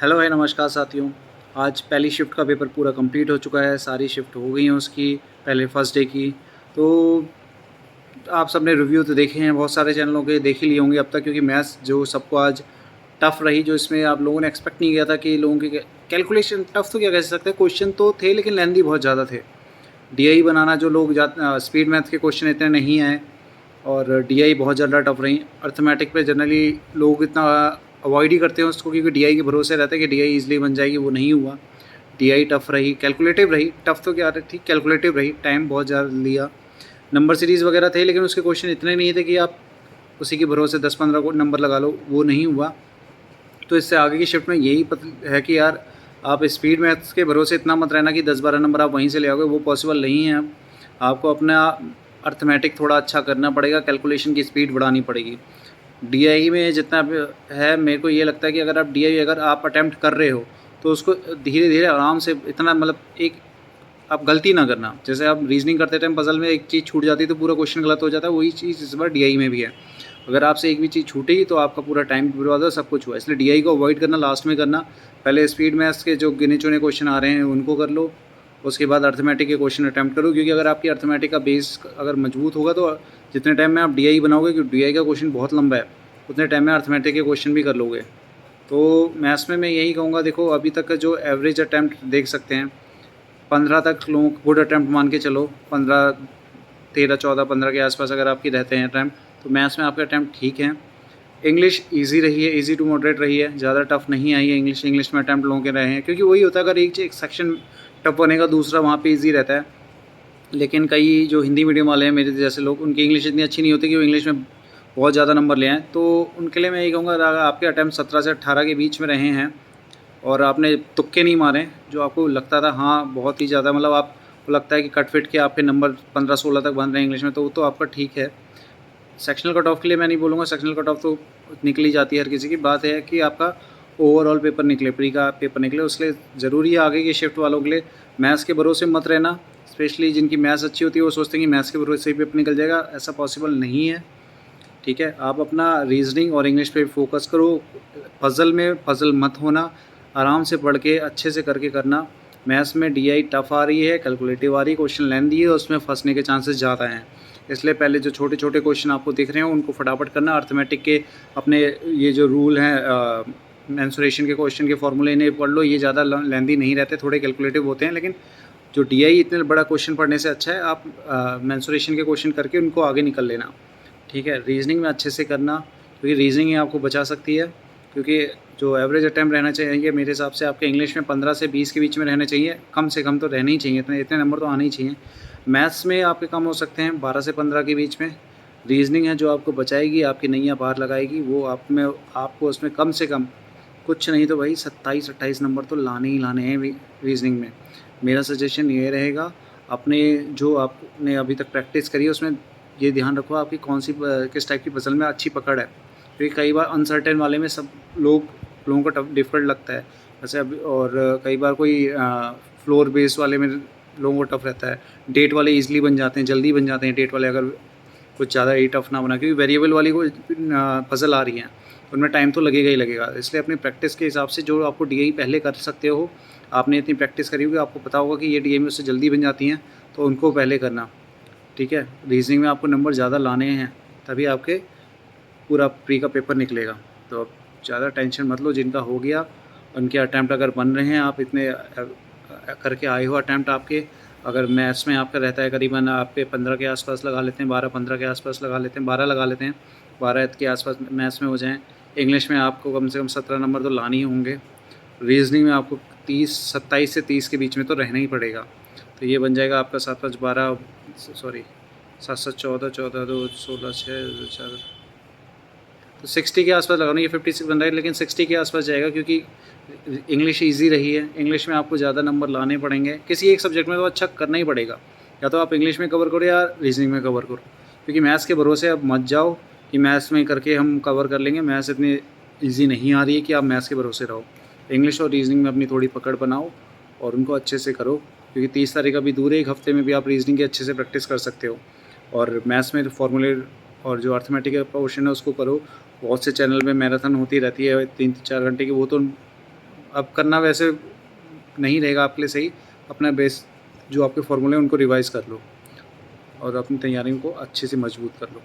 Hello है, नमस्कार साथियों। आज पहली शिफ्ट का पेपर पूरा कंप्लीट हो चुका है, सारी शिफ्ट हो गई हैं उसकी, पहले फर्स्ट डे की। तो आप सबने रिव्यू तो देखे हैं, बहुत सारे चैनलों के देख ही लिए होंगे अब तक, क्योंकि मैथ्स जो सबको आज टफ़ रही, जो इसमें आप लोगों ने एक्सपेक्ट नहीं किया था कि लोगों के कैलकुलेशन टफ़ तो क्या कह सकते हैं, क्वेश्चन तो थे लेकिन लेंथी बहुत ज़्यादा थे। डीआई बनाना जो लोग स्पीड मैथ के क्वेश्चन इतने नहीं आए, और डीआई बहुत ज़्यादा टफ रही। अर्थमेटिक पे जनरली लोग इतना अवॉइड ही करते हैं उसको, क्योंकि डीआई के भरोसे रहता है कि डीआई ईजिली बन जाएगी, वो नहीं हुआ। डीआई टफ रही, कैलकुलेटिव रही, टफ तो क्या थी, कैलकुलेटिव रही, टाइम बहुत ज़्यादा लिया। नंबर सीरीज़ वगैरह थे लेकिन उसके क्वेश्चन इतने नहीं थे कि आप उसी के भरोसे 10-15 को नंबर लगा लो, वो नहीं हुआ। तो इससे आगे की शिफ्ट में यही है कि यार आप स्पीड मैथ्स के भरोसे इतना मत रहना कि 10-12 नंबर आप वहीं से ले आओगे, वो पॉसिबल नहीं है। अब आपको अपना अर्थमेटिक थोड़ा अच्छा करना पड़ेगा, कैलकुलेशन की स्पीड बढ़ानी पड़ेगी। डीआई में जितना है, मेरे को ये लगता है कि अगर आप अटैम्प्ट कर रहे हो तो उसको धीरे धीरे आराम से, इतना मतलब एक आप गलती ना करना। जैसे आप रीजनिंग करते टाइम पजल में एक चीज़ छूट जाती है तो पूरा क्वेश्चन गलत हो जाता है, वही चीज़ इस बार डीआई में भी है। अगर आपसे एक भी चीज़ छूटेगी तो आपका पूरा टाइम भी बर्बाद हो, सब कुछ हुआ। इसलिए डीआई को अवॉइड करना, लास्ट में करना। पहले स्पीड मैथ्स के जो गिने चुने क्वेश्चन आ रहे हैं उनको कर लो, उसके बाद अर्थमेटिक के क्वेश्चन अटैम्प्ट करो, क्योंकि अगर आपकी अर्थमेटिक का बेस अगर मजबूत होगा तो जितने टाइम में आप डीआई बनाओगे, क्योंकि डीआई का क्वेश्चन बहुत लंबा है, उतने टाइम में अर्थमेटिक के क्वेश्चन भी कर लोगे। तो मैथ्स में मैं यही कहूँगा, देखो अभी तक का जो एवरेज अटैम्प्ट देख सकते हैं, 15 तक लोगों को गुड अटैम्प्ट मान के चलो। 15, 13, 14, 15 के आसपास अगर आपकी रहते हैं अटैम्प्ट, तो मैथ्स में आपके अटैम्प्ट ठीक हैं। इंग्लिश ईजी रही है, ईजी टू मॉडरेट रही है, ज़्यादा टफ नहीं आई है इंग्लिश में अटैम्प्ट लोगों के रहे हैं, क्योंकि वही होता है, अगर एक सेक्शन टफ बनेगा दूसरा वहाँ पे ईजी रहता है। लेकिन कई जो हिंदी मीडियम वाले हैं मेरे जैसे लोग, उनकी इंग्लिश इतनी अच्छी नहीं होती कि वो इंग्लिश में बहुत ज़्यादा नंबर ले आएँ। तो उनके लिए मैं यही कहूँगा, अगर आपके अटैम्प्ट 17 से 18 के बीच में रहे हैं और आपने तुक्के नहीं मारे, जो आपको लगता था हाँ बहुत ही ज़्यादा, मतलब आपको लगता है कि कट फिट के आपके नंबर 15-16 तक बन रहे हैं इंग्लिश में, तो वो तो आपका ठीक है। सेक्शनल कट ऑफ के लिए मैं नहीं बोलूँगा, सेक्शनल कट ऑफ तो निकल ही जाती है हर किसी की। बात है कि आपका ओवरऑल पेपर निकले, प्री का पेपर निकले, उसके लिए ज़रूरी है आगे की शिफ्ट वालों के लिए मैथ्स के भरोसे मत रहना। स्पेशली जिनकी मैथ्स अच्छी होती है वो सोचते हैं कि मैथ्स के भरोसे ही पेपर निकल जाएगा, ऐसा पॉसिबल नहीं है। ठीक है, आप अपना रीजनिंग और इंग्लिश पे फोकस करो, पज़ल में पज़ल मत होना, आराम से पढ़ के अच्छे से करके करना। मैथ्स में डीआई टफ आ रही है, कैलकुलेटिव आ रही है, क्वेश्चन लेंथी है, उसमें फंसने के चांसेस ज़्यादा हैं। इसलिए पहले जो छोटे छोटे क्वेश्चन आपको दिख रहे हैं उनको फटाफट करना। अर्थमेटिक के अपने ये जो रूल हैं, मेंसुरेशन के क्वेश्चन के फॉर्मूले, इन्हें पढ़ लो, ये ज़्यादा लेंथी नहीं रहते, थोड़े कैलकुलेटिव होते हैं। लेकिन जो डीआई इतने बड़ा क्वेश्चन पढ़ने से अच्छा है आप मेंसुरेशन के क्वेश्चन करके उनको आगे निकल लेना। ठीक है, रीजनिंग में अच्छे से करना, क्योंकि रीजनिंग ही आपको बचा सकती है। क्योंकि जो एवरेज अटैम्प्ट रहना चाहिए मेरे हिसाब से आपके इंग्लिश में 15 से 20 के बीच में रहने चाहिए, कम से कम तो रहने ही चाहिए, इतने इतने नंबर तो आने ही चाहिए। मैथ्स में आपके कम हो सकते हैं 12 से 15 के बीच में। रीजनिंग है जो आपको बचाएगी, आपकी नैया पार लगाएगी, वो आपको उसमें कम से कम कुछ नहीं तो भाई 27-28 नंबर तो लाने ही लाने हैं रीजनिंग में। मेरा सजेशन ये रहेगा, अपने जो आपने अभी तक प्रैक्टिस करी है उसमें ये ध्यान रखो आपकी किस टाइप की पज़ल में अच्छी पकड़ है, क्योंकि कई बार अनसर्टेन वाले में लोगों को टफ डिफ़िकल्ट लगता है। जैसे अभी, और कई बार कोई फ्लोर बेस वाले में लोगों को टफ रहता है। डेट वाले ईज़िली बन जाते हैं, जल्दी बन जाते हैं डेट वाले, अगर कुछ ज़्यादा ही टफ ना बना, क्योंकि वेरिएबल वाली कोई पज़ल आ रही है उनमें टाइम तो लगेगा ही लगेगा। इसलिए अपनी प्रैक्टिस के हिसाब से जो आपको डीआई पहले कर सकते हो, आपने इतनी प्रैक्टिस करी होगी, आपको पता होगा कि ये डीआई में उससे जल्दी बन जाती हैं, तो उनको पहले करना। ठीक है, रीजनिंग में आपको नंबर ज़्यादा लाने हैं, तभी आपके पूरा प्री का पेपर निकलेगा। तो अब ज़्यादा टेंशन मत लो, जिनका हो गया उनके अटैम्प्ट अगर बन रहे हैं, आप इतने करके आए हो अटैम्प्ट आपके, अगर मैथ्स में आपका रहता है करीबन आपके 15 के आसपास लगा लेते हैं, 12-15 के आसपास लगा लेते हैं, 12 लगा लेते हैं, 12 के आसपास मैथ्स में हो जाएँ। इंग्लिश में आपको कम से कम 17 नंबर तो लाने ही होंगे। रीजनिंग में आपको 27 से 30 के बीच में तो रहना ही पड़ेगा। तो ये बन जाएगा आपका 7-5-12, सॉरी 7-7-14, 14-2 16, 6 4, तो 60 के आसपास लगाना। ये 56 बन रहा है लेकिन 60 के आसपास जाएगा, क्योंकि इंग्लिश ईजी रही है। इंग्लिश में आपको ज़्यादा नंबर लाने पड़ेंगे, किसी एक सब्जेक्ट में तो अच्छा करना ही पड़ेगा, या तो आप इंग्लिश में कवर करो या रीजनिंग में कवर करो, क्योंकि मैथ्स के भरोसे अब मत जाओ कि मैथ्स में करके हम कवर कर लेंगे। मैथ्स इतनी ईजी नहीं आ रही है कि आप मैथ्स के भरोसे रहो। इंग्लिश और रीजनिंग में अपनी थोड़ी पकड़ बनाओ और उनको अच्छे से करो, क्योंकि 30 तारीख अभी दूर है, एक हफ्ते में भी आप रीजनिंग की अच्छे से प्रैक्टिस कर सकते हो। और मैथ्स में फॉर्मूले और जो अर्थमेटिक का पोर्शन है उसको करो। बहुत से चैनल में मैराथन होती रहती है 3-4 घंटे की, वो तो अब करना वैसे नहीं रहेगा आपके लिए सही, अपना बेस जो आपके फ़ॉर्मूले हैं उनको रिवाइज़ कर लो और अपनी तैयारियों को अच्छे से मजबूत कर लो।